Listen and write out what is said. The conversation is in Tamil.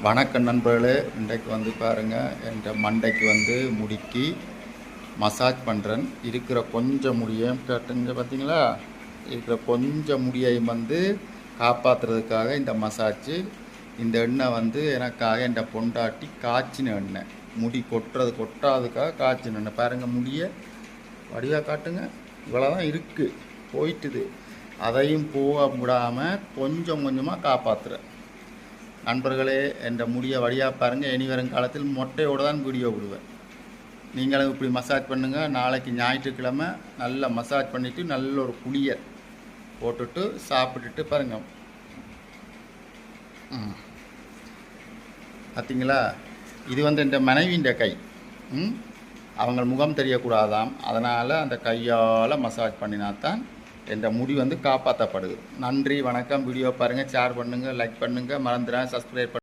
வணக்கம் நண்பர்களே, இன்றைக்கு வந்து பாருங்கள், என் மண்டைக்கு வந்து முடிக்கி மசாஜ் பண்ணுறேன். இருக்கிற கொஞ்சம் முடியையும் கேட்டுங்க, பார்த்தீங்களா? இருக்கிற கொஞ்சம் முடியையும் வந்து காப்பாற்றுறதுக்காக இந்த மசாஜ். இந்த எண்ணெய் வந்து எனக்காக என் பொண்டாட்டி காய்ச்சின எண்ணெய். முடி கொட்டாதுக்காக காய்ச்சின எண்ணெய். பாருங்கள், முடியை வடிவாக காட்டுங்க. இவ்வளோதான் இருக்குது, போயிட்டுது. அதையும் போக விடாமல் கொஞ்சம் கொஞ்சமாக காப்பாற்றுறேன். நண்பர்களே, என் முடியை வழியாக பாருங்கள். இனி வரும் காலத்தில் மொட்டையோடு தான் வீடியோ விடுவேன். நீங்களும் இப்படி மசாஜ் பண்ணுங்கள். நாளைக்கு ஞாயிற்றுக்கிழமை நல்லா மசாஜ் பண்ணிவிட்டு நல்ல ஒரு குளியை போட்டுட்டு சாப்பிட்டுட்டு பாருங்கள். பார்த்தீங்களா? இது வந்து என் மனைவியின் கை. அவங்க முகம் தெரியக்கூடாதாம். அதனால் அந்த கையால் மசாஜ் பண்ணினாத்தான் என்ற முடி வந்து காப்பாற்றப்படுது. நன்றி, வணக்கம். வீடியோ பாருங்கள், ஷேர் பண்ணுங்கள், லைக் பண்ணுங்கள், மறந்துடாமல் சப்ஸ்கிரைப் பண்ணுங்கள்.